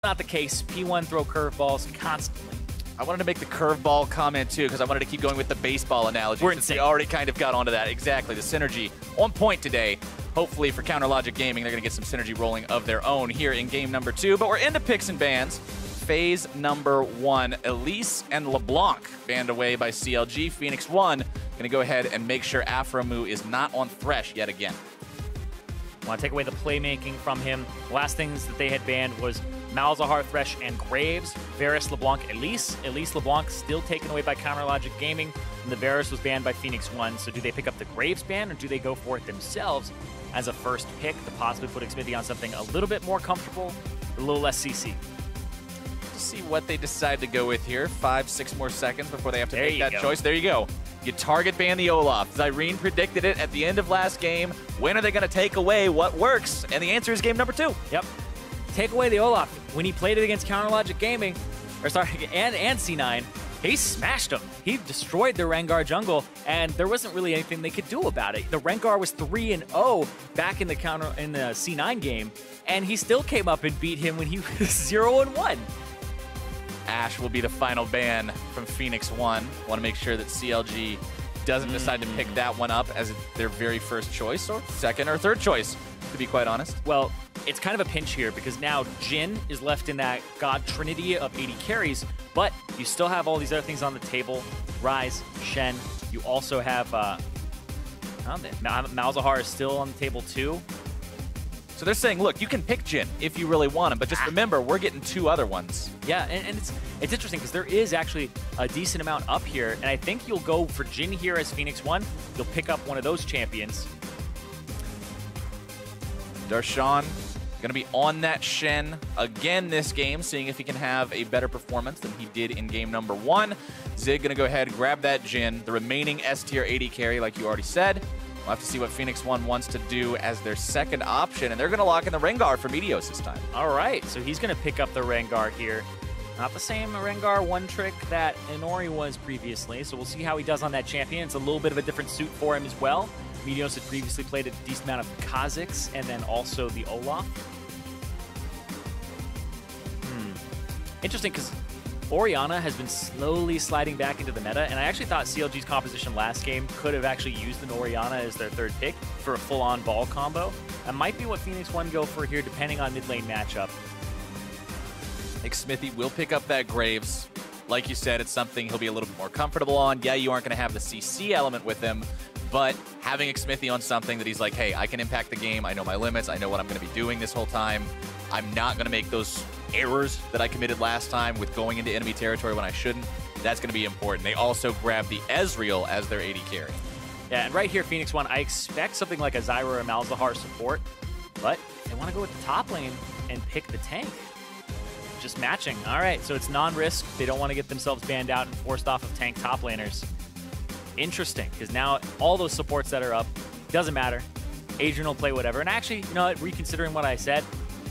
not the case. P1 throw curveballs constantly. I wanted to make the curveball comment too because I wanted to keep going with the baseball analogy. We're since insane. we already kind of got onto that. Exactly, the synergy on point today. Hopefully for Counter Logic Gaming, they're going to get some synergy rolling of their own here in game number 2. But we're into picks and bans. Phase number 1, Elise and LeBlanc banned away by CLG. Phoenix1 going to go ahead and make sure Afromu is not on Thresh yet again. Want to take away the playmaking from him. Last things that they had banned was Malzahar, Thresh, and Graves. Varus, LeBlanc, Elise. Elise, LeBlanc still taken away by Counter Logic Gaming. And the Varus was banned by Phoenix1. So do they pick up the Graves ban or do they go for it themselves as a first pick to possibly put Xmithy on something a little bit more comfortable, a little less CC? To see what they decide to go with here. 5-6 more seconds before they have to make that choice. There you go. You target ban the Olaf. Zyrene predicted it at the end of last game. When are they going to take away what works? And the answer is game number 2. Yep. Take away the Olaf. When he played it against Counter Logic Gaming, or sorry, and C9, he smashed them. He destroyed the Rengar jungle, and there wasn't really anything they could do about it. The Rengar was 3-0 back in the C9 game, and he still came up and beat him when he was 0-1. Ash will be the final ban from Phoenix1. Want to make sure that CLG doesn't decide to pick that one up as their very first choice, or second or third choice, to be quite honest. Well, it's kind of a pinch here because now Jhin is left in that god trinity of 80 carries, but you still have all these other things on the table. Ryze, Shen, you also have Malzahar is still on the table too. So they're saying, look, you can pick Jhin if you really want him, but just remember, we're getting 2 other ones. Yeah, and it's interesting because there is actually a decent amount up here, and I think you'll go for Jhin here as Phoenix1. You'll pick up one of those champions. Darshan going to be on that Shen again this game, seeing if he can have a better performance than he did in game number 1. Zig going to go ahead, grab that Jhin, the remaining S-tier 80 carry, like you already said. We'll have to see what Phoenix1 wants to do as their second option, and they're going to lock in the Rengar for Meteos this time. All right, so he's going to pick up the Rengar here. Not the same Rengar one trick that Inori was previously, so we'll see how he does on that champion. It's a little bit of a different suit for him as well. Meteos had previously played a decent amount of Kha'Zix and then also the Olaf. Interesting, because Orianna has been slowly sliding back into the meta, and I actually thought CLG's composition last game could have actually used an Orianna as their third pick for a full-on ball combo. That might be what Phoenix1 go for here, depending on mid-lane matchup. I think Xmithy will pick up that Graves. Like you said, it's something he'll be a little bit more comfortable on. Yeah, you aren't going to have the CC element with him, but having Xmithy on something that he's like, hey, I can impact the game, I know my limits, I know what I'm going to be doing this whole time. I'm not going to make those errors that I committed last time with going into enemy territory when I shouldn't. That's going to be important. They also grab the Ezreal as their 80 carry. Yeah, and right here, Phoenix1, I expect something like a Zyra or Malzahar support, but they want to go with the top lane and pick the tank. Just matching. All right, so it's non-risk. They don't want to get themselves banned out and forced off of tank top laners. Interesting, because now all those supports that are up, doesn't matter. Adrian will play whatever. And actually, you know what, reconsidering what I said,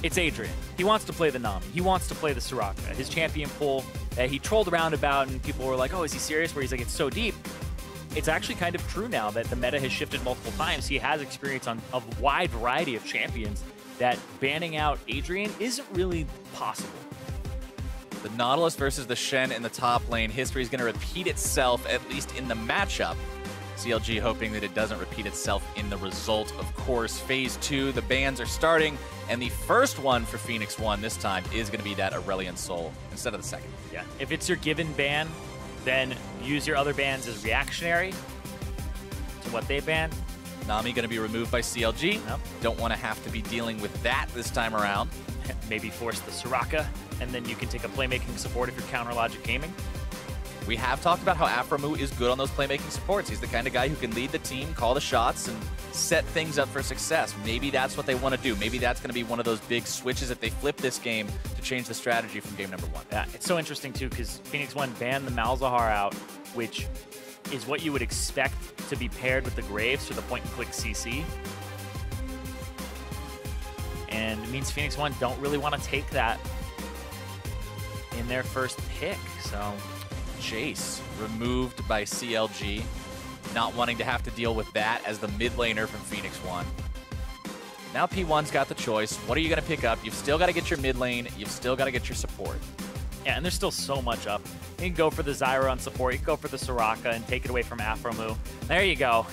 it's Adrian. He wants to play the Nami. He wants to play the Soraka. His champion pool that he trolled around about, and people were like, oh, is he serious? Where he's like, it's so deep. It's actually kind of true now that the meta has shifted multiple times. He has experience on a wide variety of champions that banning out Adrian isn't really possible. The Nautilus versus the Shen in the top lane. History is going to repeat itself, at least in the matchup. CLG hoping that it doesn't repeat itself in the result, of course. Phase 2, the bans are starting, and the first one for Phoenix1 this time is going to be that Aurelion Soul instead of the second. Yeah, if it's your given ban, then use your other bans as reactionary to what they ban. Nami going to be removed by CLG. Yep. Don't want to have to be dealing with that this time around. Maybe force the Soraka, and then you can take a playmaking support if you're Counter Logic Gaming. We have talked about how Afromu is good on those playmaking supports. He's the kind of guy who can lead the team, call the shots, and set things up for success. Maybe that's what they want to do. Maybe that's going to be one of those big switches if they flip this game to change the strategy from game number 1. Yeah, it's so interesting, too, because Phoenix1 banned the Malzahar out, which is what you would expect to be paired with the Graves for the point-and-click CC. And it means Phoenix1 don't really want to take that in their first pick, so... Jace removed by CLG, not wanting to have to deal with that as the mid laner from Phoenix1. Now P1's got the choice. What are you going to pick up? You've still got to get your mid lane. You've still got to get your support. Yeah, and there's still so much up. You can go for the Zyra on support. You can go for the Soraka and take it away from Afromu. There you go.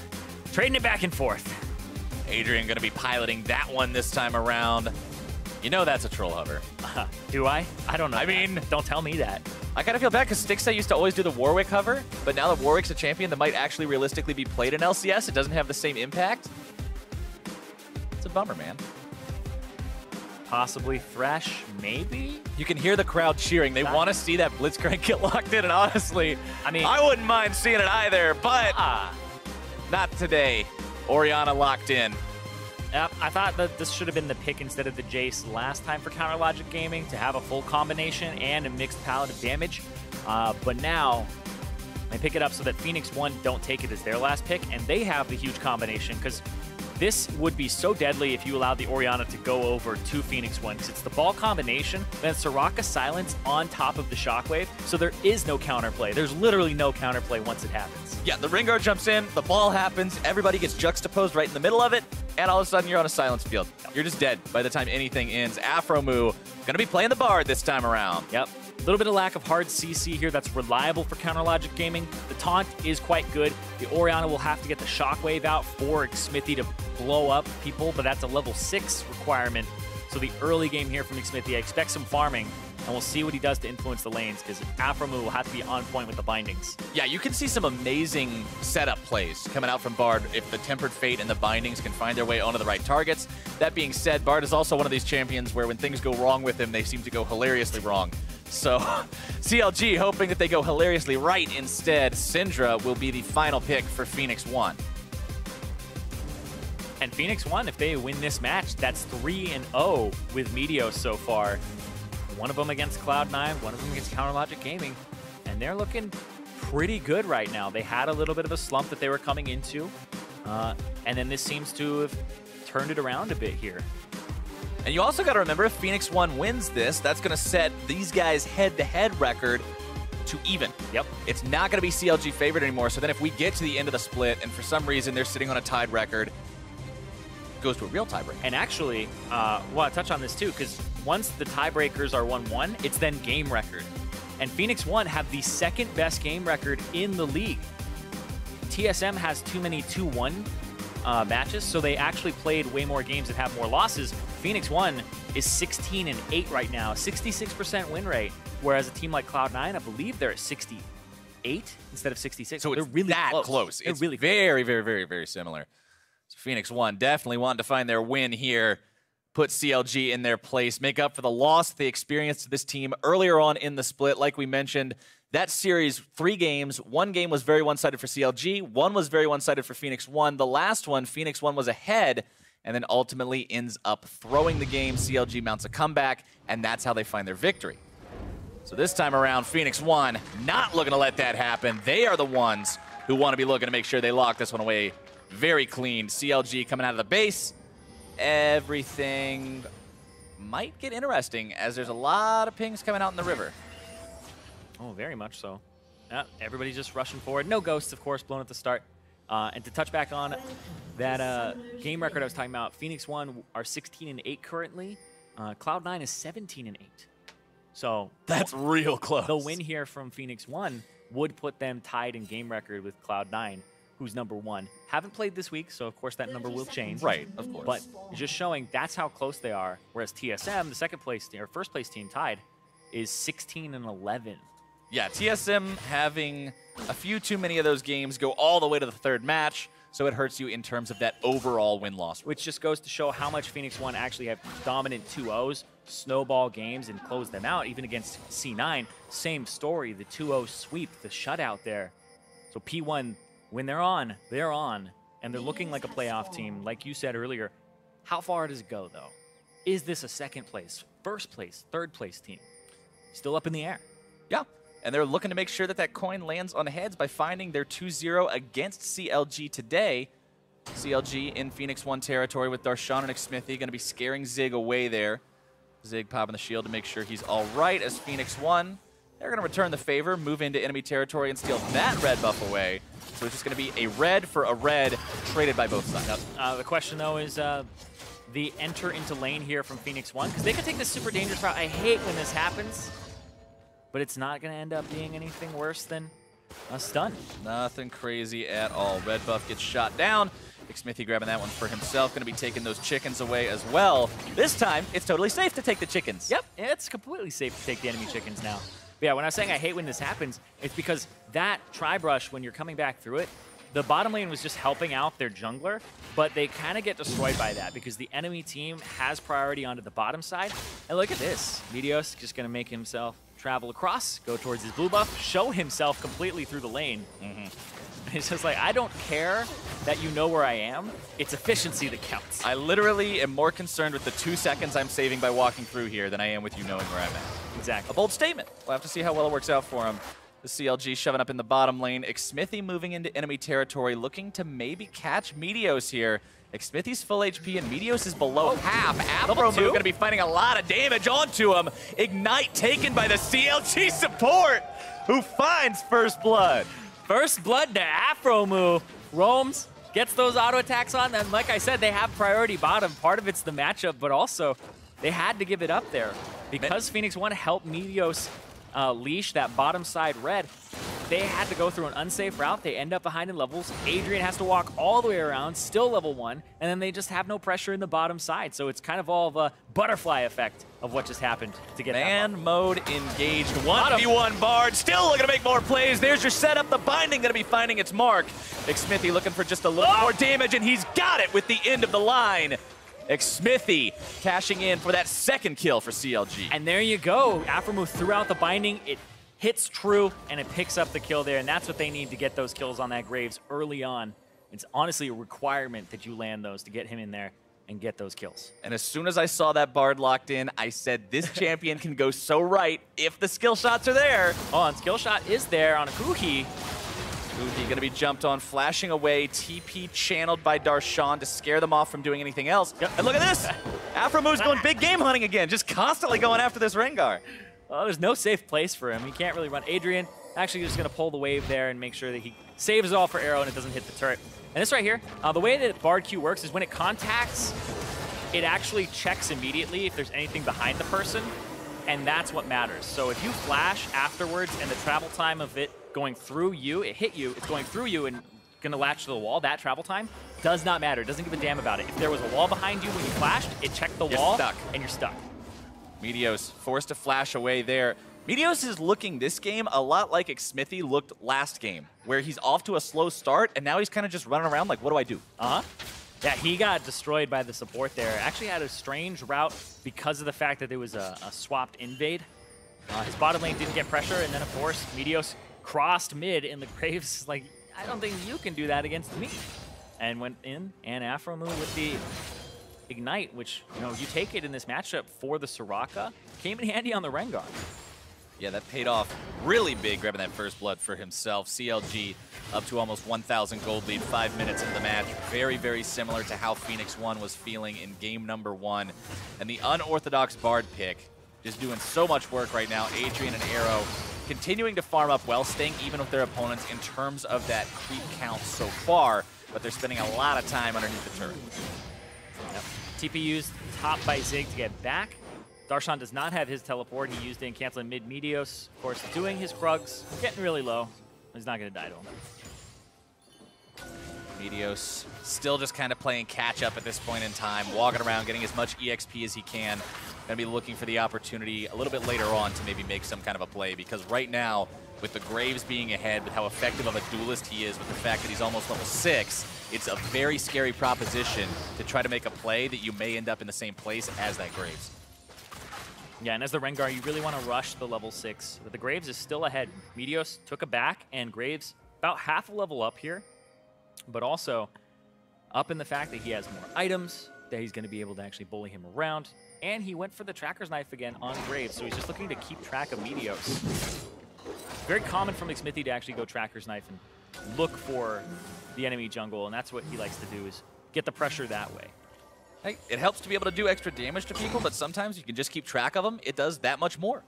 Trading it back and forth. Adrian going to be piloting that one this time around. You know that's a troll hover. Do I? I don't know. I mean, don't tell me that. I kind of feel bad because Stixxay used to always do the Warwick hover, but now that Warwick's a champion that might actually realistically be played in LCS, it doesn't have the same impact. It's a bummer, man. Possibly Thresh, maybe? You can hear the crowd cheering. They want to see that Blitzcrank get locked in, and honestly, I mean, I wouldn't mind seeing it either, but not today. Orianna locked in. Yep, I thought that this should have been the pick instead of the Jace last time for Counter Logic Gaming to have a full combination and a mixed palette of damage. But now they pick it up so that Phoenix1 don't take it as their last pick, and they have the huge combination because this would be so deadly if you allowed the Orianna to go over to Phoenix1 because it's the ball combination, then Soraka Silence on top of the Shockwave, so there is no counterplay. There's literally no counterplay once it happens. Yeah, the ring guard jumps in, the ball happens, everybody gets juxtaposed right in the middle of it, and all of a sudden you're on a silence field. You're just dead by the time anything ends. Afromu gonna be playing the Bard this time around. Yep. A little bit of lack of hard CC here that's reliable for Counter Logic Gaming. The taunt is quite good. The Orianna will have to get the Shockwave out for Xmithie to blow up people, but that's a level 6 requirement. So the early game here from Xmithie, I expect some farming, and we'll see what he does to influence the lanes, because Afromu will have to be on point with the bindings. Yeah, you can see some amazing setup plays coming out from Bard if the Tempered Fate and the bindings can find their way onto the right targets. That being said, Bard is also one of these champions where when things go wrong with him, they seem to go hilariously wrong. So CLG hoping that they go hilariously right instead. Syndra will be the final pick for Phoenix1. And Phoenix1, if they win this match, that's 3-0 with Meteos so far. One of them against Cloud9, one of them against Counter Logic Gaming. And they're looking pretty good right now. They had a little bit of a slump that they were coming into. And then this seems to have turned it around a bit here. And you also got to remember, if Phoenix1 wins this, that's going to set these guys' head-to-head record to even. Yep. It's not going to be CLG favored anymore. So then if we get to the end of the split and for some reason they're sitting on a tied record, it goes to a real tiebreaker. And actually, well, I'll touch on this too, because once the tiebreakers are 1-1, it's then game record. And Phoenix1 have the second best game record in the league. TSM has too many 2-1 matches, so they actually played way more games and have more losses. Phoenix1 is 16-8 right now, 66% win rate, whereas a team like Cloud9, I believe they're at 68 instead of 66. So they're it's really that close. They're It's really very, very, very, very similar. So Phoenix1 definitely wanting to find their win here, put CLG in their place, make up for the loss they experienced to this team earlier on in the split. Like we mentioned, that series, 3 games. 1 game was very one-sided for CLG. 1 was very one-sided for Phoenix1. The last one, Phoenix1 was ahead, and then ultimately ends up throwing the game. CLG mounts a comeback, and that's how they find their victory. So this time around, Phoenix1 not looking to let that happen. They are the ones who want to be looking to make sure they lock this one away very clean. CLG coming out of the base. Everything might get interesting as there's a lot of pings coming out in the river. Oh, very much so. Everybody's just rushing forward. No ghosts, of course, blown at the start. And to touch back on that game record I was talking about, Phoenix1 are 16-8 currently. Cloud9 is 17-8. So that's real close. The win here from Phoenix1 would put them tied in game record with Cloud9, who's #1. Haven't played this week, so of course that number will change. Right, of course. But it's just showing that's how close they are. Whereas TSM, the second place or first place team tied, is 16-11. Yeah, TSM having a few too many of those games go all the way to the 3rd match, so it hurts you in terms of that overall win-loss. Which just goes to show how much Phoenix1 actually have dominant 2-0s, snowball games, and close them out. Even against C9, same story, the 2-0 sweep, the shutout there. So P1, when they're on, and they're looking like a playoff team. Like you said earlier, how far does it go, though? Is this a 2nd place, 1st place, 3rd place team? Still up in the air. Yeah. And they're looking to make sure that that coin lands on heads by finding their 2-0 against CLG today. CLG in Phoenix1 territory with Darshan and Xmithie going to be scaring Zig away there. Zig popping the shield to make sure he's all right as Phoenix1. They're going to return the favor, move into enemy territory, and steal that red buff away. So it's just going to be a red for a red traded by both sides. The question, though, is the enter into lane here from Phoenix1, because they could take this super dangerous route. I hate when this happens, but it's not going to end up being anything worse than a stun. Nothing crazy at all. Red buff gets shot down. Smithy grabbing that one for himself. Going to be taking those chickens away as well. This time, it's totally safe to take the chickens. Yep, it's completely safe to take the enemy chickens now. But yeah, when I was saying I hate when this happens, it's because that tri-brush, when you're coming back through it, the bottom lane was just helping out their jungler, but they kind of get destroyed by that because the enemy team has priority onto the bottom side. And look at this. Meteos just going to make himself travel across, go towards his blue buff, show himself completely through the lane. It's just like, I don't care that you know where I am. It's efficiency that counts. I literally am more concerned with the 2 seconds I'm saving by walking through here than I am with you knowing where I'm at. Exactly. A bold statement. We'll have to see how well it works out for him. The CLG shoving up in the bottom lane. Smithy moving into enemy territory, looking to maybe catch Meteos here. Smithy's full HP and Meteos is below half. Afromu going to be fighting a lot of damage onto him. Ignite taken by the CLG support, who finds first blood. First blood to Afromu. Roams, gets those auto attacks on, and like I said, they have priority bottom. Part of it's the matchup, but also they had to give it up there. Because Phoenix1 helped Meteos leash that bottom side red, they had to go through an unsafe route. They end up behind in levels. Adrian has to walk all the way around, still level 1, and then they just have no pressure in the bottom side. So it's kind of all of a butterfly effect of what just happened to get Man mode engaged. 1v1 Bard, still looking to make more plays. There's your setup. The binding going to be finding its mark. Smithy looking for just a little more damage, and he's got it with the end of the line. Smithy cashing in for that second kill for CLG. And there you go. Afromu threw out the binding. It hits true, and it picks up the kill there, and that's what they need to get those kills on that Graves early on. It's honestly a requirement that you land those to get him in there and get those kills. And as soon as I saw that Bard locked in, I said this champion can go so right if the skill shots are there. Oh, and skill shot is there on Kuhi. Kuhi gonna be jumped on, flashing away, TP channeled by Darshan to scare them off from doing anything else. Yep. And look at this! Afromu's going big game hunting again, just constantly going after this Rengar. Well, there's no safe place for him. He can't really run. Adrian actually just going to pull the wave there and make sure that he saves it all for arrow and it doesn't hit the turret. And this right here, the way that Bard Q works is when it contacts, it actually checks immediately if there's anything behind the person, and that's what matters. So if you flash afterwards and the travel time of it going through you, it hit you, it's going through you and going to latch to the wall, that travel time does not matter. It doesn't give a damn about it. If there was a wall behind you when you flashed, it checked the wall, stuck. And you're stuck. Meteos forced to flash away there. Meteos is looking this game a lot like Smithy looked last game, where he's off to a slow start, and now he's kind of just running around like, what do I do? Yeah, he got destroyed by the support there. Actually had a strange route because of the fact that there was a swapped invade. His bottom lane didn't get pressure, and then, of course, Meteos crossed mid, and the Graves like, I don't think you can do that against me. And went in, and Afromu with the Ignite, which, you know, you take it in this matchup for the Soraka, came in handy on the Rengar. Yeah, that paid off really big, grabbing that first blood for himself. CLG up to almost 1,000 gold lead 5 minutes into the match. Very, very similar to how Phoenix1 was feeling in game number 1. And the unorthodox Bard pick, just doing so much work right now. Adrian and Arrow continuing to farm up well, staying even with their opponents in terms of that creep count so far, but they're spending a lot of time underneath the turret. Yep. TP used top by Zig to get back. Darshan does not have his teleport. He used it in canceling mid Meteos. Of course, doing his Krugs, getting really low. He's not going to die to him. Meteos still just kind of playing catch up at this point in time, walking around, getting as much EXP as he can. Going to be looking for the opportunity a little bit later on to maybe make some kind of a play, because right now, with the Graves being ahead, with how effective of a duelist he is, with the fact that he's almost level 6, it's a very scary proposition to try to make a play that you may end up in the same place as that Graves. Yeah, and as the Rengar, you really want to rush the level 6. But the Graves is still ahead. Meteos took a back, and Graves about half a level up here, but also up in the fact that he has more items, that he's going to be able to actually bully him around, and he went for the Tracker's Knife again on Graves, so he's just looking to keep track of Meteos. Very common from Smithy to actually go Tracker's Knife and look for the enemy jungle, and that's what he likes to do, is get the pressure that way. Hey, it helps to be able to do extra damage to people, but sometimes you can just keep track of them. It does that much more.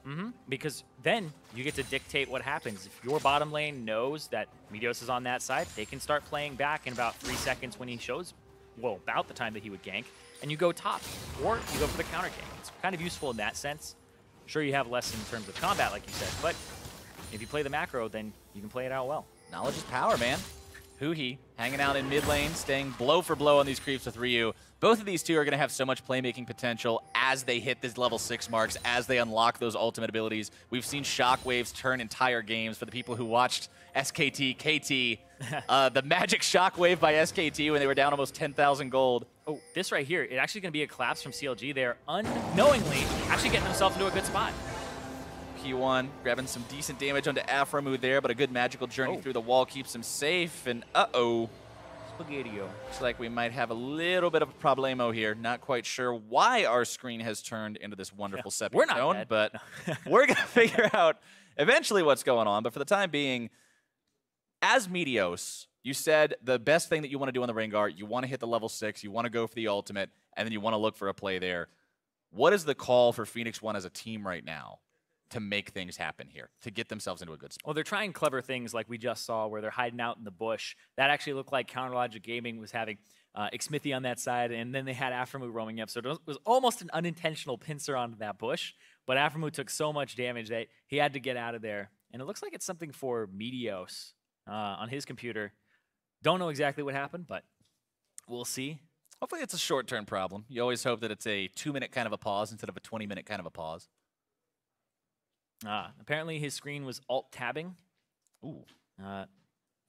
Because then you get to dictate what happens. If your bottom lane knows that Meteos is on that side, they can start playing back in about 3 seconds when he shows, well, about the time that he would gank. and you go top, or you go for the counter gank. It's kind of useful in that sense. Sure, you have less in terms of combat, like you said, but if you play the macro, then you can play it out well. Knowledge is power, man. Huhi hanging out in mid lane, staying blow for blow on these creeps with Ryu. Both of these two are going to have so much playmaking potential as they hit this level 6 marks, as they unlock those ultimate abilities. We've seen shockwaves turn entire games. For the people who watched SKT, KT, the magic shockwave by SKT when they were down almost 10,000 gold. Oh, this right here, it's actually going to be a collapse from CLG. They're unknowingly actually getting themselves into a good spot. P1 grabbing some decent damage onto Aframu there, but a good magical journey through the wall keeps him safe. And uh-oh. Spaghetti-o. Looks like we might have a little bit of a problemo here. Not quite sure why our screen has turned into this wonderful stepping stone, but we're going to figure out eventually what's going on. But for the time being, as Meteos, you said the best thing that you want to do on the Rengar, you want to hit the level 6, you want to go for the ultimate, and then you want to look for a play there. What is the call for Phoenix1 as a team right now to make things happen here, to get themselves into a good spot? Well, they're trying clever things like we just saw where they're hiding out in the bush. That actually looked like Counterlogic Gaming was having Xmithy on that side, and then they had Aframu roaming up. So it was almost an unintentional pincer onto that bush, but Aframu took so much damage that he had to get out of there. And it looks like it's something for Meteos on his computer. Don't know exactly what happened, but we'll see. Hopefully it's a short-term problem. You always hope that it's a 2-minute kind of a pause instead of a 20-minute kind of a pause. Apparently his screen was alt-tabbing. Ooh.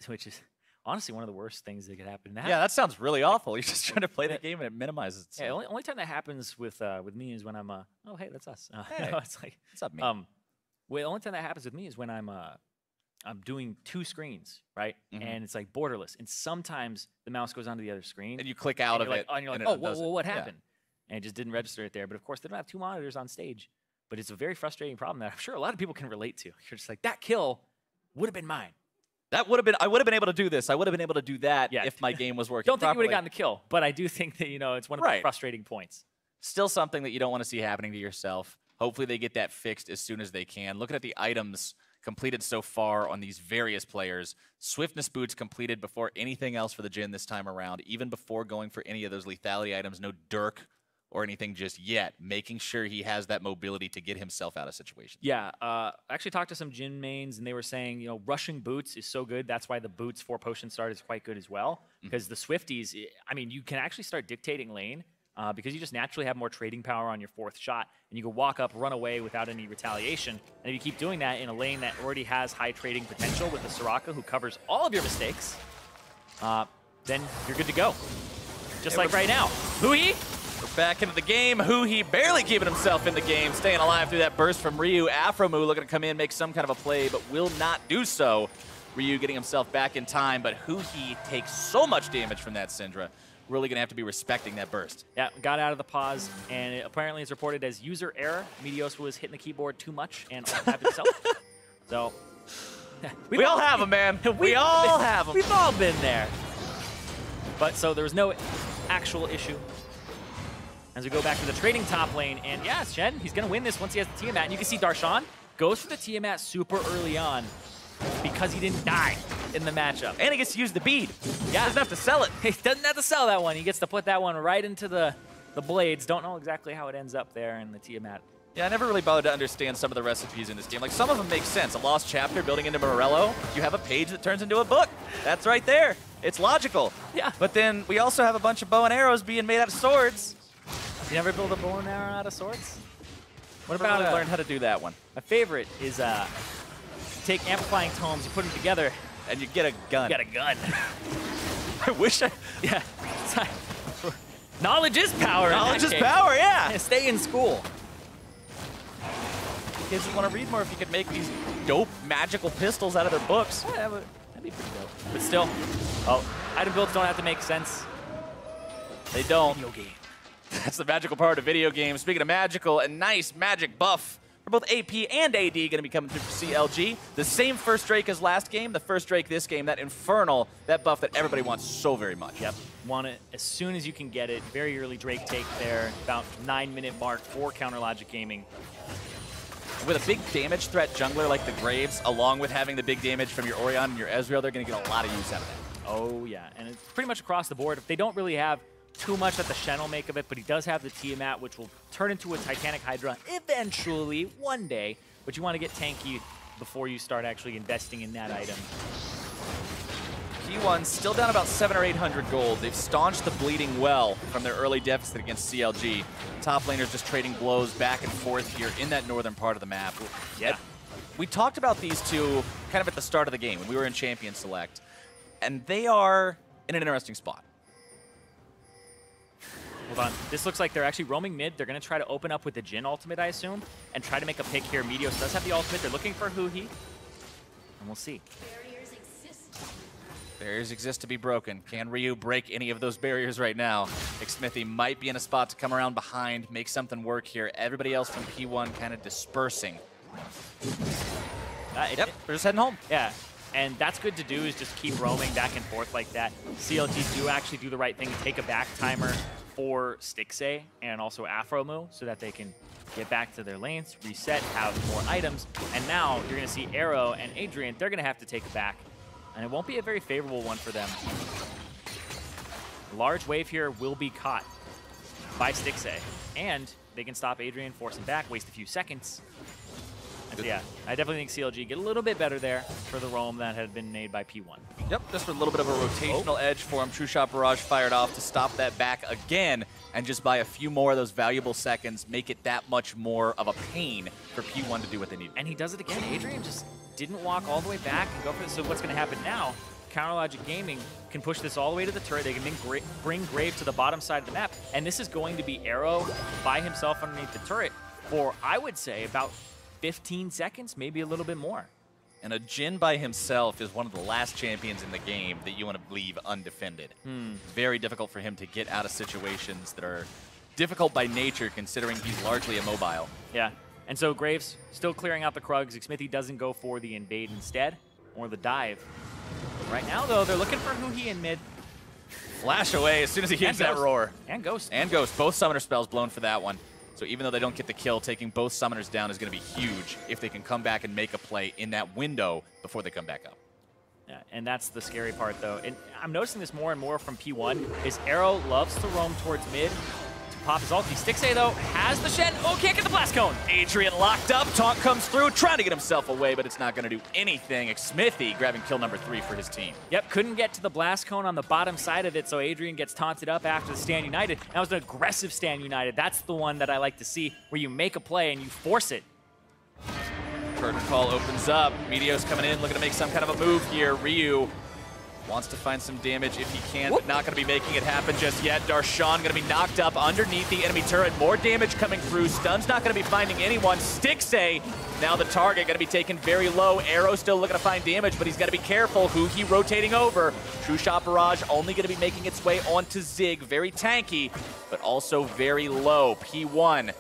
Which is honestly one of the worst things that could happen now. Yeah, that sounds really awful. You're just trying to play the game and it minimizes itself. Yeah, only time that happens with me is when I'm oh hey, that's us. Hey, no, it's like what's up, me? Well, the only time that happens with me is when I'm doing 2 screens, right? And it's like borderless. And sometimes the mouse goes onto the other screen. And you click out of it. And you're like, oh, well, what happened? And it just didn't register it there. But of course, they don't have 2 monitors on stage. But it's a very frustrating problem that I'm sure a lot of people can relate to. You're just like, that kill would have been mine. That would have been, I would have been able to do this. I would have been able to do that if my game was working Don't think properly. you would have gotten the kill, but I do think that, it's one of the frustrating points. Still something that you don't want to see happening to yourself. Hopefully they get that fixed as soon as they can. Looking at the items completed so far on these various players. Swiftness boots completed before anything else for the Jhin this time around, even before going for any of those lethality items. No Dirk or anything just yet, making sure he has that mobility to get himself out of situations. Yeah, I actually talked to some Jhin mains, and they were saying, rushing boots is so good. That's why the boots for potion start is quite good as well. Because the Swifties, I mean, you can actually start dictating lane because you just naturally have more trading power on your 4th shot, and you can walk up, run away without any retaliation. And if you keep doing that in a lane that already has high trading potential with the Soraka, who covers all of your mistakes, then you're good to go. Just like right now. Huhi? We're back into the game. Huhi barely keeping himself in the game, staying alive through that burst from Ryu. Aframu looking to come in, make some kind of a play, but will not do so. Ryu getting himself back in time, but Huhi takes so much damage from that Syndra. Really going to have to be respecting that burst. Yeah, got out of the pause, and apparently it's reported as user error. Meteos was hitting the keyboard too much and tapped himself. So, we all have them, man. We all have them. We've all been there. But so there was no actual issue. As we go back to the trading top lane, and yeah, Shen, he's going to win this once he has the Tiamat. And you can see Darshan goes for the Tiamat super early on because he didn't die in the matchup. And he gets to use the bead. Yeah. Doesn't have to sell it. He doesn't have to sell that one. He gets to put that one right into the blades. Don't know exactly how it ends up there in the Tiamat. Yeah, I never really bothered to understand some of the recipes in this game. Like, some of them make sense. A lost chapter building into Morello. You have a page that turns into a book. That's right there. It's logical. Yeah. But then we also have a bunch of bow and arrows being made out of swords. You never build a bow and arrow out of swords? What about I learned how to do that one? My favorite is take amplifying tomes, you put them together, and you get a gun. You get a gun. I wish I... Yeah. Knowledge is power. Knowledge is power, yeah. Stay in school. Kids would want to read more if you could make these dope magical pistols out of their books. Yeah, that'd be pretty dope. But still, item builds don't have to make sense. They don't. Video game. That's the magical part of video games. Speaking of magical, a nice magic buff for both AP and AD going to be coming through for CLG. The same first Drake as last game, the first Drake this game, that Infernal, that buff that everybody wants so very much. Yep, want it as soon as you can get it. Very early Drake take there, about 9-minute mark for Counterlogic Gaming. With a big damage threat jungler like the Graves, along with having the big damage from your Orion and your Ezreal, they're going to get a lot of use out of that. Oh, yeah, and it's pretty much across the board. If they don't really have too much that the Shen will make of it, but he does have the Tiamat, which will turn into a Titanic Hydra eventually, one day. But you want to get tanky before you start actually investing in that item. P1 still down about 700 or 800 gold. They've staunched the bleeding well from their early deficit against CLG. Top laners just trading blows back and forth here in that northern part of the map. Yeah. We talked about these two kind of at the start of the game when we were in Champion Select, and they are in an interesting spot. Hold on. This looks like they're actually roaming mid. They're going to try to open up with the Jhin ultimate, I assume, and try to make a pick here. Meteos does have the ultimate. They're looking for Huhi, and we'll see. Barriers exist to be broken. Can Ryu break any of those barriers right now? Xmithie might be in a spot to come around behind, make something work here. Everybody else from P1 kind of dispersing. Yep, they're just heading home. Yeah, and that's good to do, is just keep roaming back and forth like that. CLG do actually do the right thing, take a back timer for Stixxay and also Afromu so that they can get back to their lanes, reset, have more items, and now you're going to see Arrow and Adrian, they're going to have to take it back. And it won't be a very favorable one for them. A large wave here will be caught by Stixxay. And they can stop Adrian, force him back, waste a few seconds. And so yeah, I definitely think CLG get a little bit better there for the roam that had been made by P1. Yep, just a little bit of a rotational edge for him. True Shot Barrage fired off to stop that back again. And just by a few more of those valuable seconds, make it that much more of a pain for P1 to do what they need. And he does it again. Adrian just didn't walk all the way back and go for this. So what's going to happen now, Counterlogic Gaming can push this all the way to the turret. They can bring Grave to the bottom side of the map. And this is going to be Arrow by himself underneath the turret for, I would say, about 15 seconds, maybe a little bit more. And a Jhin by himself is one of the last champions in the game that you want to leave undefended. Very difficult for him to get out of situations that are difficult by nature, considering he's largely immobile. Yeah. And so Graves still clearing out the Krugs. Xmithie doesn't go for the invade instead, or the dive. Right now, though, they're looking for Huhi in mid. Flash away as soon as he hits that roar. And Ghost. And Ghost. Both summoner spells blown for that one. So even though they don't get the kill, taking both summoners down is going to be huge if they can come back and make a play in that window before they come back up. Yeah, and that's the scary part, though. And I'm noticing this more and more from P1, is Arrow loves to roam towards mid to pop his ulti. Stixxay, though, has the Shen. Oh, can't get the Blast Cone. Adrian locked up. Taunt comes through, trying to get himself away, but it's not going to do anything. Xmithie grabbing kill number 3 for his team. Yep, couldn't get to the Blast Cone on the bottom side of it, so Adrian gets taunted up after the Stand United. That was an aggressive Stand United. That's the one that I like to see, where you make a play and you force it. Curtain call opens up. Meteos coming in, looking to make some kind of a move here. Ryu wants to find some damage if he can, but not going to be making it happen just yet. Darshan going to be knocked up underneath the enemy turret. More damage coming through. Stun's not going to be finding anyone. Stixxay, now the target, going to be taken very low. Arrow still looking to find damage, but he's got to be careful. Huhi rotating over. True Shot Barrage only going to be making its way onto Zig. Very tanky, but also very low. P1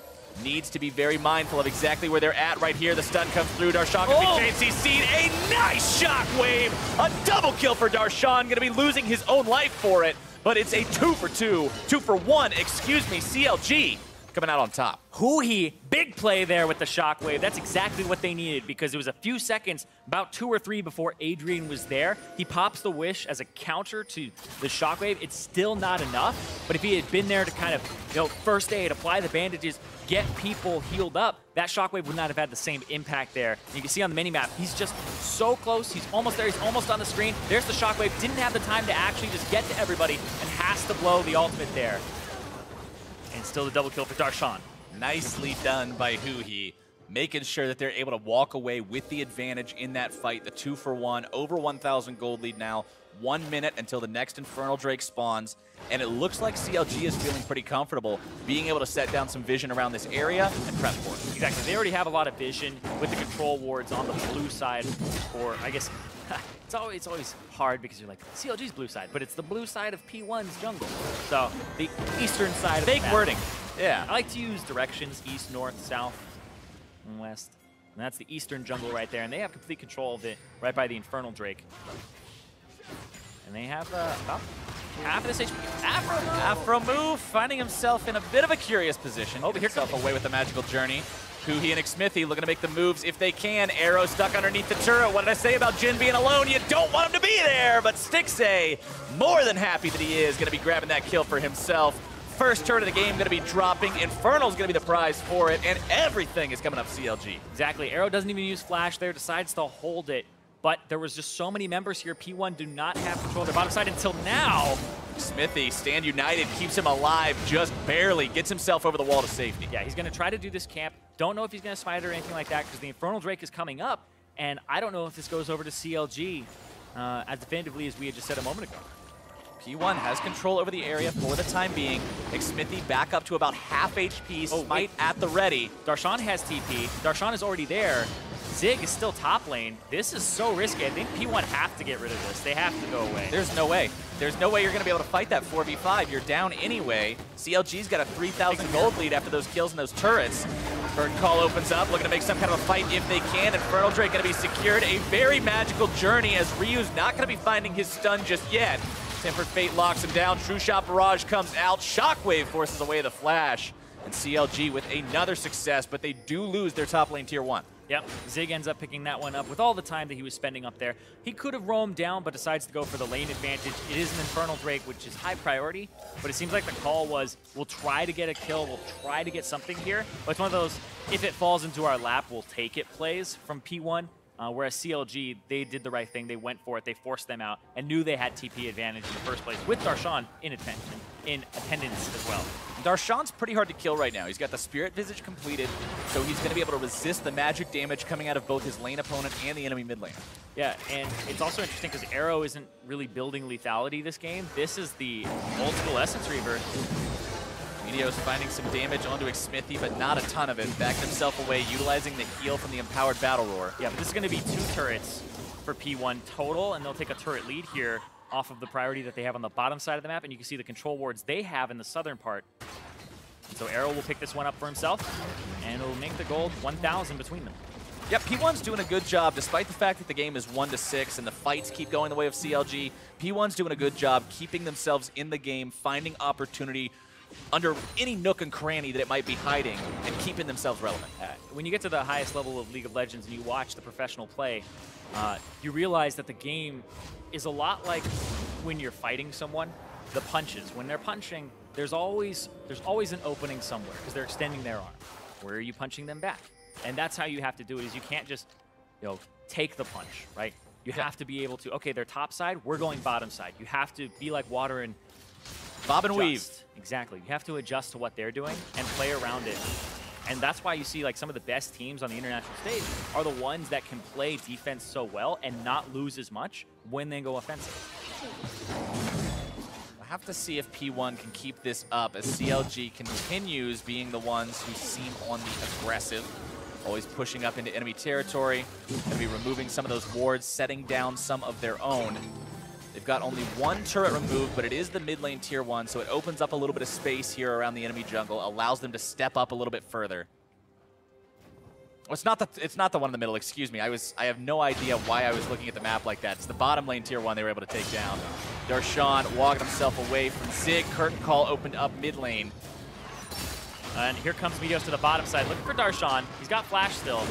needs to be very mindful of exactly where they're at right here. The stun comes through. Darshan going to be JCC'd. A nice shockwave. A double kill for Darshan. Going to be losing his own life for it. But it's a 2 for 2. 2 for 1, excuse me. CLG coming out on top. Huhi, big play there with the shockwave. That's exactly what they needed, because it was a few seconds, about 2 or 3 before Adrian was there. He pops the wish as a counter to the shockwave. It's still not enough, but if he had been there to kind of, first aid, apply the bandages, get people healed up, that shockwave would not have had the same impact there. You can see on the minimap, he's just so close. He's almost there. He's almost on the screen. There's the shockwave. Didn't have the time to actually just get to everybody and has to blow the ultimate there. And still the double kill for Darshan. Nicely done by Huhi, making sure that they're able to walk away with the advantage in that fight. The 2 for 1, over 1,000 gold lead now. 1 minute until the next Infernal Drake spawns. And it looks like CLG is feeling pretty comfortable being able to set down some vision around this area and prep for it. Exactly. They already have a lot of vision with the control wards on the blue side, or I guess it's always hard because you're like, CLG's blue side, but it's the blue side of P1's jungle. So the eastern side of the map. Wording. Yeah. I like to use directions, east, north, south, and west. And that's the eastern jungle right there, and they have complete control of it right by the Infernal Drake. And they have about half of this HP. Afromu finding himself in a bit of a curious position. Oh, but here himself away with the magical journey. Kuhi and Xmithy looking to make the moves if they can. Arrow stuck underneath the turret. What did I say about Jin being alone? You don't want him to be there, but Stixay, more than happy that he is, going to be grabbing that kill for himself. First turret of the game going to be dropping. Infernal's going to be the prize for it, and everything is coming up CLG. Exactly. Arrow doesn't even use Flash there, decides to hold it. But there was just so many members here. P1 do not have control of their bottom side until now. Xmithy, stand united, keeps him alive just barely, gets himself over the wall to safety. Yeah, he's going to try to do this camp. Don't know if he's going to smite it or anything like that because the Infernal Drake is coming up. And I don't know if this goes over to CLG as definitively as we had just said a moment ago. P1 has control over the area for the time being. Xmithy back up to about half HP, smite at the ready. Darshan has TP. Darshan is already there. Zig is still top lane. This is so risky. I think P1 have to get rid of this. They have to go away. There's no way. There's no way you're going to be able to fight that 4v5. You're down anyway. CLG's got a 3,000 gold lead after those kills and those turrets. Bird Call opens up, looking to make some kind of a fight if they can. Infernal Drake going to be secured. A very magical journey as Ryu's not going to be finding his stun just yet. Tempered Fate locks him down. True Shot Barrage comes out. Shockwave forces away the flash. And CLG with another success, but they do lose their top lane tier 1. Yep, Zig ends up picking that one up with all the time that he was spending up there. He could have roamed down, but decides to go for the lane advantage. It is an Infernal Drake, which is high priority, but it seems like the call was, we'll try to get a kill, we'll try to get something here. But it's one of those, if it falls into our lap, we'll take it plays from P1. Whereas CLG, they did the right thing. They went for it. They forced them out and knew they had TP advantage in the first place with Darshan in attendance as well. Darshan's pretty hard to kill right now. He's got the Spirit Visage completed, so he's going to be able to resist the magic damage coming out of both his lane opponent and the enemy mid lane. Yeah, and it's also interesting because Arrow isn't really building lethality this game. This is the old school Essence Reaver. Meteo's finding some damage onto Xmithy, but not a ton of it. Backed himself away, utilizing the heal from the Empowered Battle Roar. Yeah, but this is going to be 2 turrets for P1 total, and they'll take a turret lead here off of the priority that they have on the bottom side of the map, and you can see the control wards they have in the southern part. So Arrow will pick this one up for himself, and it'll make the gold 1,000 between them. Yep, P1's doing a good job, despite the fact that the game is 1-6 and the fights keep going the way of CLG. P1's doing a good job keeping themselves in the game, finding opportunity under any nook and cranny that it might be hiding, and keeping themselves relevant. When you get to the highest level of League of Legends and you watch the professional play, you realize that the game is a lot like when you're fighting someone. The punches, when they're punching, there's always an opening somewhere because they're extending their arm. Where are you punching them back? And that's how you have to do it. Is you can't just, take the punch, right? You have to be able to. Okay, they're top side. We're going bottom side. You have to be like water and bob and weave. Exactly. You have to adjust to what they're doing and play around it. And that's why you see like some of the best teams on the international stage are the ones that can play defense so well and not lose as much when they go offensive. We'll have to see if P1 can keep this up as CLG continues being the ones who seem on the aggressive. Always pushing up into enemy territory. Going to be removing some of those wards, setting down some of their own. They've got only 1 turret removed, but it is the mid lane tier 1, so it opens up a little bit of space here around the enemy jungle, allows them to step up a little bit further. Oh, it's not the one in the middle, excuse me. I have no idea why I was looking at the map like that. It's the bottom lane tier 1 they were able to take down. Darshan walking himself away from Zig. Curtain Call opened up mid lane. And here comes Meteos to the bottom side, looking for Darshan. He's got Flash still.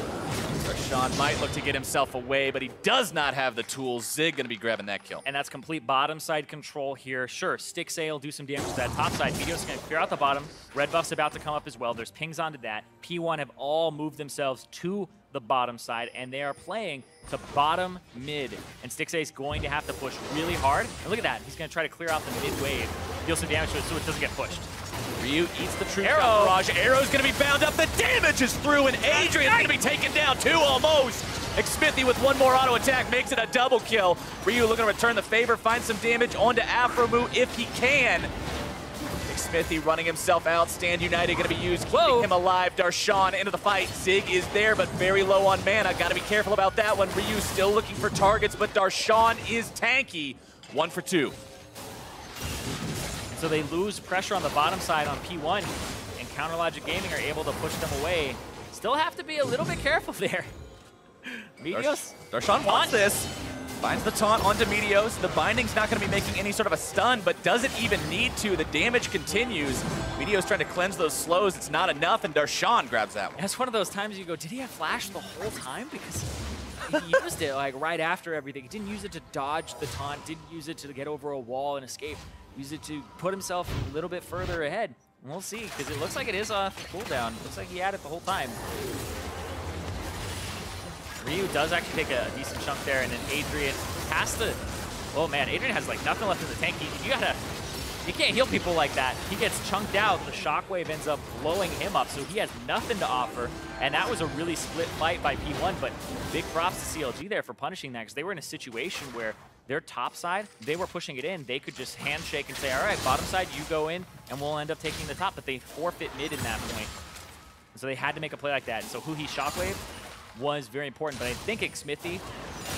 Darshan might look to get himself away, but he does not have the tools. Zig going to be grabbing that kill. And that's complete bottom side control here. Sure, Stixay will do some damage to that top side. Meteos going to clear out the bottom. Red buff's about to come up as well. There's pings onto that. P1 have all moved themselves to the bottom side, and they are playing to bottom mid. And Stixay's going to have to push really hard. And look at that. He's going to try to clear out the mid wave. Deal some damage to it so it doesn't get pushed. Ryu eats the True Shot Barrage. Arrow's going to be bound up. The damage is through, and Adrian's going to be taken down too, almost. Xmithy with 1 more auto attack makes it a double kill. Ryu looking to return the favor, find some damage onto Afromu if he can. Xmithy running himself out. Stand United going to be used, keeping him alive. Darshan into the fight. Zig is there, but very low on mana. Got to be careful about that one. Ryu still looking for targets, but Darshan is tanky. 1 for 2. So they lose pressure on the bottom side on P1, and Counter Logic Gaming are able to push them away. Still have to be a little bit careful there. Meteos Darshan wants this. Finds the taunt onto Meteos. The binding's not going to be making any sort of a stun, but doesn't even need to. The damage continues. Meteos trying to cleanse those slows. It's not enough, and Darshan grabs that one. That's one of those times you go, did he have flash the whole time? Because he used it like right after everything. He didn't use it to dodge the taunt, didn't use it to get over a wall and escape. Used it to put himself a little bit further ahead. And we'll see, because it looks like it is a cooldown. Looks like he had it the whole time. Ryu does actually take a decent chunk there, and then Adrian has to. Oh man, Adrian has like nothing left in the tank. You can't heal people like that. He gets chunked out. The shockwave ends up blowing him up, so he has nothing to offer. And that was a really split fight by P1, but big props to CLG there for punishing that, because they were in a situation where their top side, they were pushing it in. They could just handshake and say, all right, bottom side, you go in, and we'll end up taking the top. But they forfeit mid in that point. So they had to make a play like that. So Huhi shockwave was very important, but I think Xmithy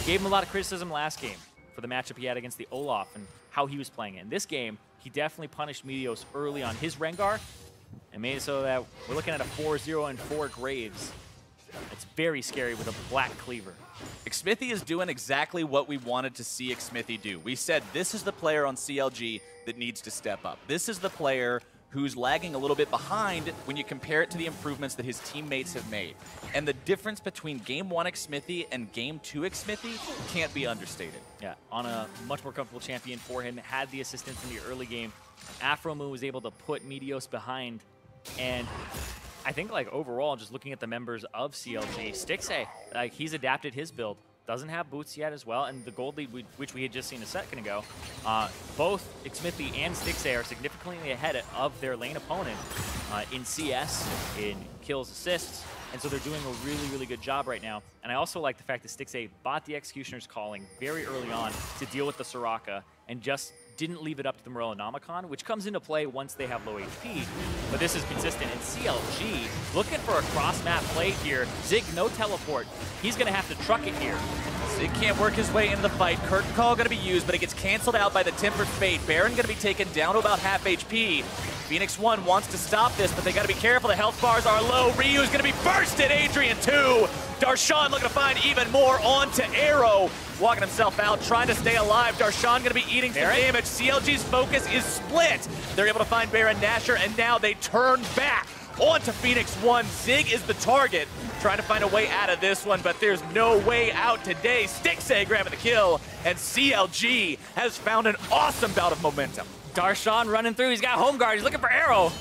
gave him a lot of criticism last game for the matchup he had against the Olaf and how he was playing it. In this game, he definitely punished Meteos early on his Rengar and made it so that we're looking at a 4-0 and 4 Graves. It's very scary with a black cleaver. Xmithy is doing exactly what we wanted to see Xmithy do. We said this is the player on CLG that needs to step up. This is the player who's lagging a little bit behind when you compare it to the improvements that his teammates have made. And the difference between Game 1 Xmithy and Game 2 Xmithy can't be understated. Yeah, on a much more comfortable champion for him, had the assistance in the early game. Afromu was able to put Meteos behind, and I think like overall, just looking at the members of CLG, Stixay, like he's adapted his build. Doesn't have boots yet as well, and the gold lead, which we had just seen a second ago, both Xmithy and Stixay are significantly ahead of their lane opponent in CS, in kills, assists, and so they're doing a really, really good job right now. And I also like the fact that Stixay bought the Executioner's Calling very early on to deal with the Soraka, and just didn't leave it up to the Morellonomicon, which comes into play once they have low HP. But this is consistent. And CLG, looking for a cross-map play here. Zig, no teleport. He's going to have to truck it here. Zig can't work his way into the fight. Curtain Call going to be used, but it gets canceled out by the Tempered Fate. Baron going to be taken down to about half HP. Phoenix1 wants to stop this, but they got to be careful. The health bars are low. Ryu's going to be bursted. Adrian too. Darshan looking to find even more onto Arrow. Walking himself out, trying to stay alive. Darshan going to be eating some damage. CLG's focus is split. They're able to find Baron Nashor, and now they turn back onto Phoenix1. Zig is the target, trying to find a way out of this one, but there's no way out today. Stixay grabbing the kill, and CLG has found an awesome bout of momentum. Darshan running through. He's got home guard. He's looking for Arrow.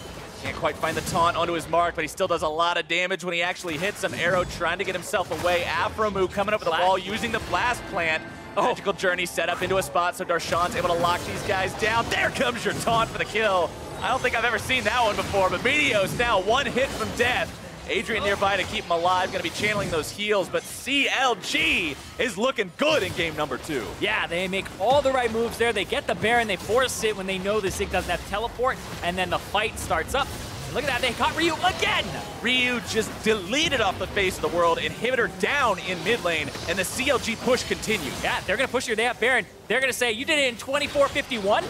Can't quite find the taunt onto his mark, but he still does a lot of damage when he actually hits some Arrow, trying to get himself away. Afromu coming up with the wall, using the blast plant. Magical Journey set up into a spot, so Darshan's able to lock these guys down. There comes your taunt for the kill. I don't think I've ever seen that one before, but Meteos now one hit from death. Adrian nearby to keep him alive, going to be channeling those heals, but CLG is looking good in game number 2. Yeah, they make all the right moves there. They get the Baron, they force it when they know the Zig doesn't have teleport, and then the fight starts up. And look at that, they caught Ryu again! Ryu just deleted off the face of the world, inhibitor down in mid lane, and the CLG push continues. Yeah, they're going to push here. They have Baron. They're going to say, you did it in 24:51?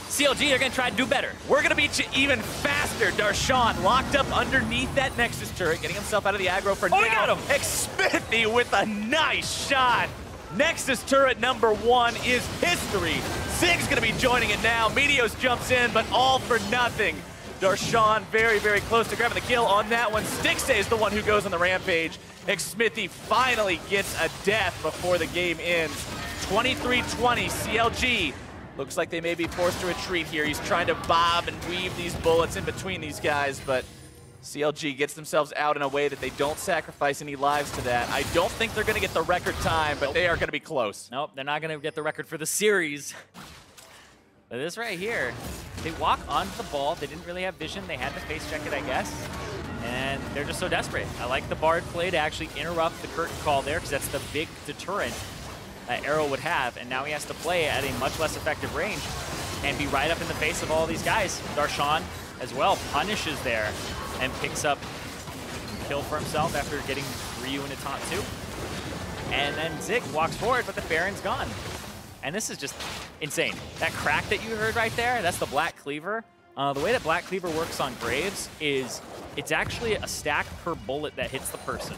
CLG, they're going to try to do better. We're going to beat you even faster. Darshan locked up underneath that Nexus turret, getting himself out of the aggro for now. He got him. Xmithy with a nice shot. Nexus turret number 1 is history. Zig's going to be joining it now. Meteos jumps in, but all for nothing. Darshan very, very close to grabbing the kill on that one. Stixay is the one who goes on the rampage. Xmithy finally gets a death before the game ends. 23-20, CLG. Looks like they may be forced to retreat here. He's trying to bob and weave these bullets in between these guys, but CLG gets themselves out in a way that they don't sacrifice any lives to that. I don't think they're going to get the record time, but they are going to be close. Nope, they're not going to get the record for the series. But this right here, they walk onto the ball. They didn't really have vision. They had to face check it, I guess. And they're just so desperate. I like the Bard play to actually interrupt the curtain call there, because that's the big deterrent that Arrow would have, and now he has to play at a much less effective range and be right up in the face of all these guys. Darshan as well punishes there and picks up a kill for himself after getting Ryu into taunt too. And then Zig walks forward, but the Baron's gone. And this is just insane. That crack that you heard right there, that's the Black Cleaver. The way that Black Cleaver works on Graves is it's actually a stack per bullet that hits the person.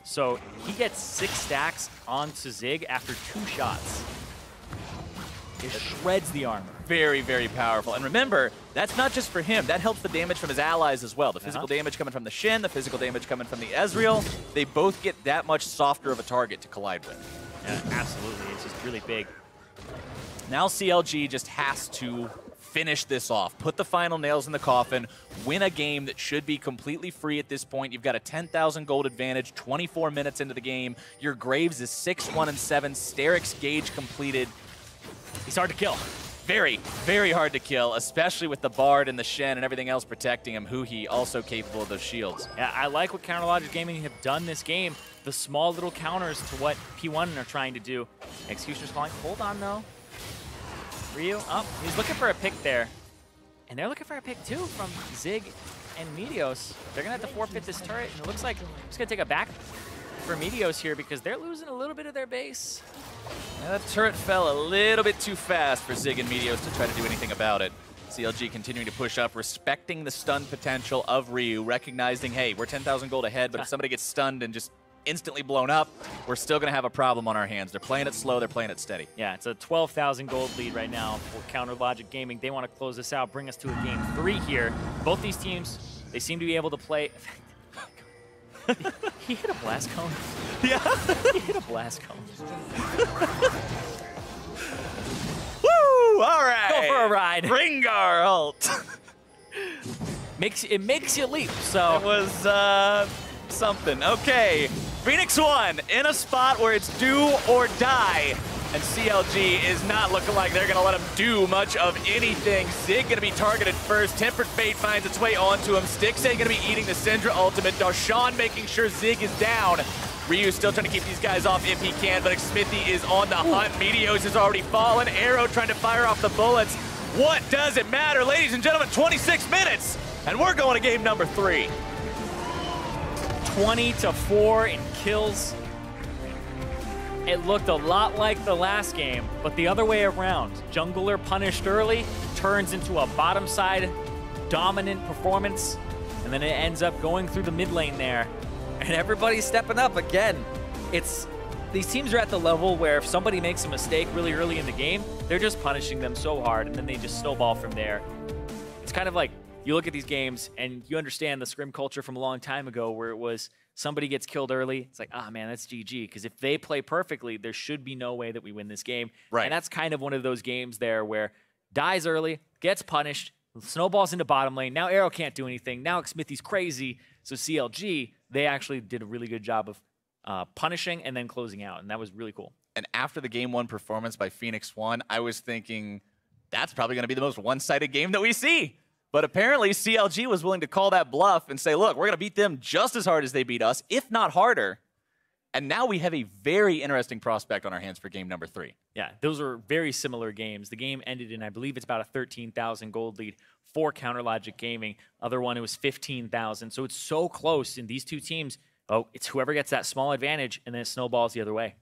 So he gets 6 stacks onto Zig after 2 shots. It shreds the armor. Very, very powerful. And remember, that's not just for him. That helps the damage from his allies as well. The physical damage coming from the Shin, the physical damage coming from the Ezreal. They both get that much softer of a target to collide with. Yeah, absolutely. It's just really big. Now CLG just has to finish this off, put the final nails in the coffin, win a game that should be completely free at this point. You've got a 10,000 gold advantage, 24 minutes into the game. Your Graves is 6-1-7, Steric's gauge completed. He's hard to kill. Very, very hard to kill, especially with the Bard and the Shen and everything else protecting him. Huhi also capable of those shields. Yeah, I like what Counterlogic Gaming have done this game. The small little counters to what P1 are trying to do. Executioner's calling. Hold on, though. Ryu, he's looking for a pick there. And they're looking for a pick, too, from Zig and Meteos. They're going to have to forfeit this turret, and it looks like it's going to take a back for Meteos here because they're losing a little bit of their base. Yeah, that turret fell a little bit too fast for Zig and Meteos to try to do anything about it. CLG continuing to push up, respecting the stun potential of Ryu, recognizing, hey, we're 10,000 gold ahead, but if somebody gets stunned and just instantly blown up, we're still going to have a problem on our hands. They're playing it slow, they're playing it steady. Yeah, it's a 12,000 gold lead right now for Counterlogic Gaming. They want to close this out, bring us to a game 3 here. Both these teams, they seem to be able to play. He hit a blast cone. Yeah. He hit a blast cone. Woo! All right. Go for a ride. Rengar ult. It makes you leap, so. It was something. Okay. Phoenix1 in a spot where it's do or die. And CLG is not looking like they're going to let him do much of anything. Zig going to be targeted first. Tempered Fate finds its way onto him. Stixay going to be eating the Syndra ultimate. Darshan making sure Zig is down. Ryu still trying to keep these guys off if he can, but Smithy is on the hunt. Meteos has already fallen. Arrow trying to fire off the bullets. What does it matter? Ladies and gentlemen, 26 minutes, and we're going to game number 3. 20-4 in kills. It looked a lot like the last game, but the other way around. Jungler punished early, turns into a bottom side dominant performance, and then it ends up going through the mid lane there. And everybody's stepping up again. These teams are at the level where if somebody makes a mistake really early in the game, they're just punishing them so hard, and then they just snowball from there. It's kind of like you look at these games and you understand the scrim culture from a long time ago where it was somebody gets killed early. It's like, ah, man, that's GG. Because if they play perfectly, there should be no way that we win this game. Right. And that's kind of one of those games there where dies early, gets punished, snowballs into bottom lane. Now Arrow can't do anything. Now Smithy's crazy. So CLG, they actually did a really good job of punishing and then closing out. And that was really cool. And after the game 1 performance by Phoenix1, I was thinking that's probably going to be the most one-sided game that we see. But apparently CLG was willing to call that bluff and say, look, we're going to beat them just as hard as they beat us, if not harder. And now we have a very interesting prospect on our hands for game number 3. Yeah, those are very similar games. The game ended in, I believe it's about a 13,000 gold lead for Counterlogic Gaming. Other one, it was 15,000. So it's so close. And these two teams, it's whoever gets that small advantage, and then it snowballs the other way.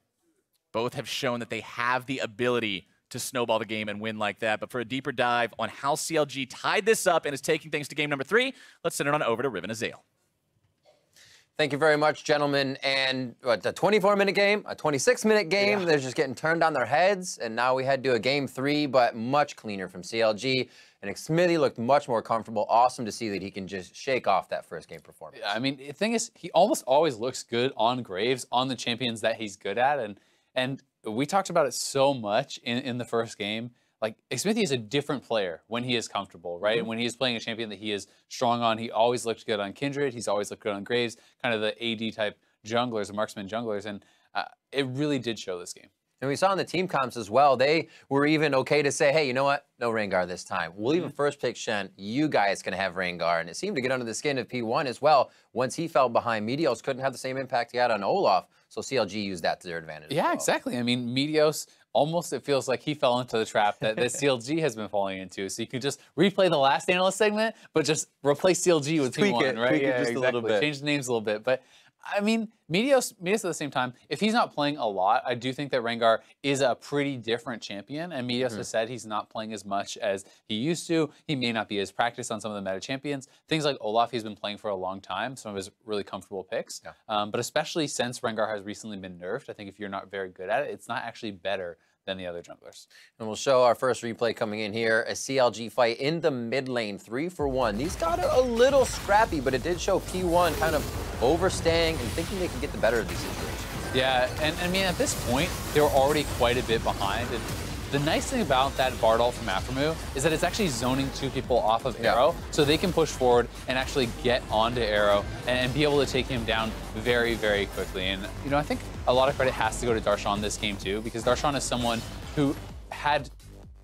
Both have shown that they have the ability to snowball the game and win like that. But for a deeper dive on how CLG tied this up and is taking things to game number 3, let's send it on over to Riven Azale. Thank you very much, gentlemen. And what, a 24-minute game, a 26-minute game, yeah. They're just getting turned on their heads. And now we head to a game 3, but much cleaner from CLG. And Smithy looked much more comfortable. Awesome to see that he can just shake off that first game performance. Yeah, I mean, the thing is, he almost always looks good on Graves, on the champions that he's good at. And we talked about it so much in the first game. Like, Smithy is a different player when he is comfortable, right? And when he is playing a champion that he is strong on, he always looked good on Kindred. He's always looked good on Graves, kind of the AD-type junglers, marksman junglers. And it really did show this game. And we saw in the team comps as well, they were even okay to say, hey, you know what? No Rengar this time. We'll even first pick Shen. You guys can have Rengar. And it seemed to get under the skin of P1 as well. Once he fell behind, Meteos couldn't have the same impact he had on Olaf. So CLG used that to their advantage. Yeah, exactly. I mean, Meteos, almost it feels like he fell into the trap that CLG has been falling into. So you could just replay the last analyst segment, but just replace CLG with P1, right? Tweak it just a little bit. Change the names a little bit. But I mean, Meteos at the same time, if he's not playing a lot, I do think that Rengar is a pretty different champion, and Meteos has said he's not playing as much as he used to. He may not be as practiced on some of the meta champions. Things like Olaf, he's been playing for a long time, some of his really comfortable picks. Yeah. But especially since Rengar has recently been nerfed, I think if you're not very good at it, it's not actually better than the other junglers. And we'll show our first replay coming in here, a CLG fight in the mid lane, 3-for-1. These got a little scrappy, but it did show P1 kind of overstaying and thinking they can get the better of these situations. Yeah, and I mean, at this point, they were already quite a bit behind. And the nice thing about that Bard ult from Aphromoo is that it's actually zoning 2 people off of Arrow, so they can push forward and actually get onto Arrow and be able to take him down very, very quickly. And, you know, I think a lot of credit has to go to Darshan this game, too, because Darshan is someone who had...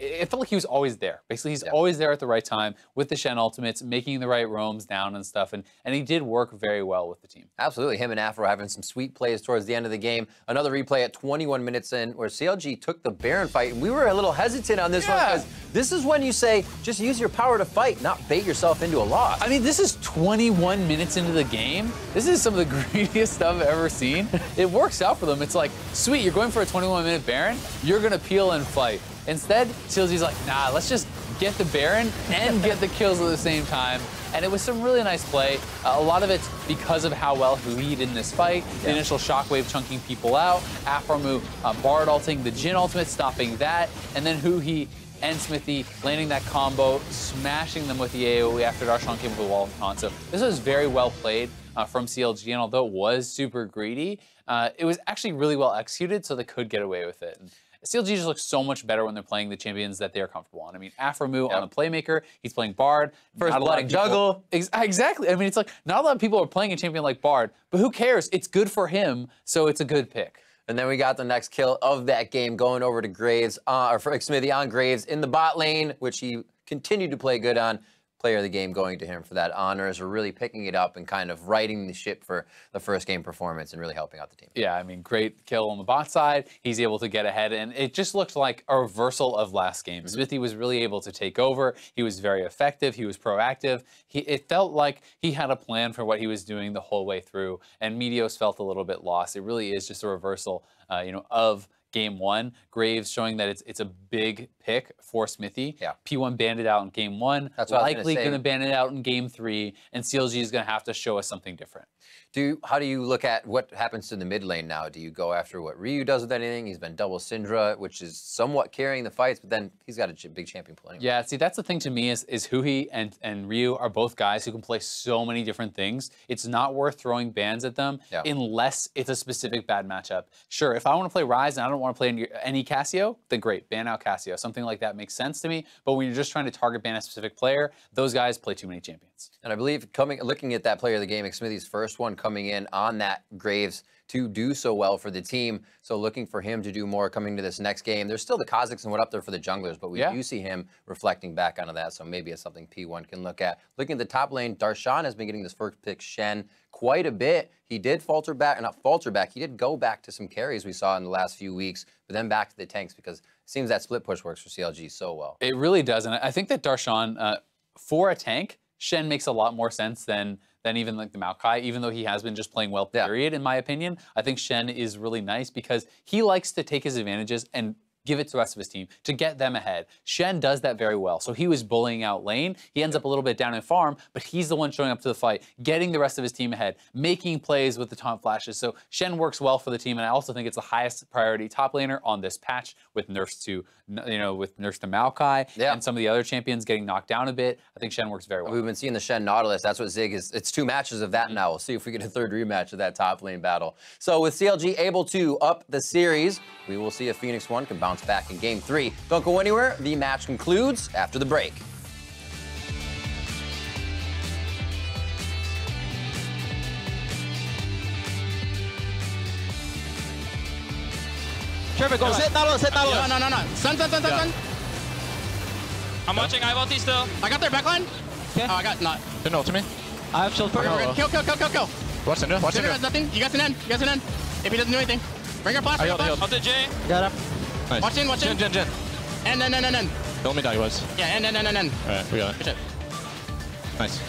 It felt like he was always there. Basically, he's always there at the right time with the Shen ultimates, making the right roams down and stuff, and he did work very well with the team. Absolutely. Him and Afro having some sweet plays towards the end of the game. Another replay at 21 minutes in where CLG took the Baron fight, and we were a little hesitant on this one because this is when you say, just use your power to fight, not bait yourself into a loss. I mean, this is 21 minutes into the game. This is some of the greediest stuff I've ever seen. It works out for them. It's like, sweet, you're going for a 21-minute Baron, you're going to peel and fight. Instead, CLG's like, nah, let's just get the Baron and get the kills at the same time. And it was some really nice play. A lot of it's because of how well he did in this fight. The initial shockwave chunking people out, Aphromoo Bard ulting, the Jhin ultimate stopping that, and then Huhi and Smithy landing that combo, smashing them with the AoE after Darshan came with the wall of taunt. So this was very well played from CLG, and although it was super greedy, it was actually really well executed, so they could get away with it. And CLG just looks so much better when they're playing the champions that they are comfortable on. I mean, Aphromoo on the Playmaker, he's playing Bard. First blood juggle. Exactly. I mean, it's like, not a lot of people are playing a champion like Bard, but who cares? It's good for him, so it's a good pick. And then we got the next kill of that game going over to Graves, or for Smithy on Graves in the bot lane, which he continued to play good on. Player of the game going to him for that honor as we're really picking it up and kind of righting the ship for the first game performance and really helping out the team. Yeah, I mean, great kill on the bot side. He's able to get ahead, and it just looked like a reversal of last game. Smithy was really able to take over. He was very effective. He was proactive. It felt like he had a plan for what he was doing the whole way through, and Meteos felt a little bit lost. It really is just a reversal, of Game 1. Graves showing that it's a big pick for Smithy. Yeah. P1 banned it out in Game 1. That's what likely going to ban it out in Game 3, and CLG is going to have to show us something different. How do you look at what happens to the mid lane now? Do you go after what Ryu does with anything? He's been double Syndra, which is somewhat carrying the fights, but then he's got a big champion pool anyway. Yeah, see, that's the thing to me is Huhi and Ryu are both guys who can play so many different things. It's not worth throwing bans at them unless it's a specific bad matchup. Sure, if I want to play Ryze and I don't want to play any Cassio, then great, ban out Cassio. Something like that makes sense to me, but when you're just trying to target ban a specific player, those guys play too many champions. And I believe looking at that player of the game, Smithy's first one coming in on that Graves to do so well for the team. So looking for him to do more coming to this next game. There's still the Kazakhs and what up there for the junglers, but we do see him reflecting back onto that. So maybe it's something P1 can look at. Looking at the top lane, Darshan has been getting this first pick Shen quite a bit. He did not falter back. He did go back to some carries we saw in the last few weeks, but then back to the tanks because it seems that split push works for CLG so well. It really does. And I think that Darshan, for a tank, Shen makes a lot more sense than even like the Maokai, even though he has been just playing well, period, in my opinion. I think Shen is really nice because he likes to take his advantages and give it to the rest of his team to get them ahead. Shen does that very well. So he was bullying out lane. He ends up a little bit down in farm, but he's the one showing up to the fight, getting the rest of his team ahead, making plays with the taunt flashes. So Shen works well for the team, and I also think it's the highest priority top laner on this patch with nerfs to, with nerfs to Maokai and some of the other champions getting knocked down a bit. I think Shen works very well. We've been seeing the Shen Nautilus. That's what Zig is. It's 2 matches of that now. We'll see if we get a third rematch of that top lane battle. So with CLG able to up the series, we will see if Phoenix1 can bounce back in Game 3. Don't go anywhere. The match concludes after the break. Trevor, go. Sit Nautilus, hit Nautilus. No. Stun. I'm watching, I have ulti still. I got their backline. Okay. Oh, I got not. Didn't ult to me. I have shield. Kill. Watch Syndra, watch Syndra has Syndra. nothing. You guys can end. If he doesn't do anything. Bring your flash, Ulti J. Got him. Nice. Watch in. Jin. End. Don't let me die, guys. Yeah, end. Alright, we got it. Good shit. Nice.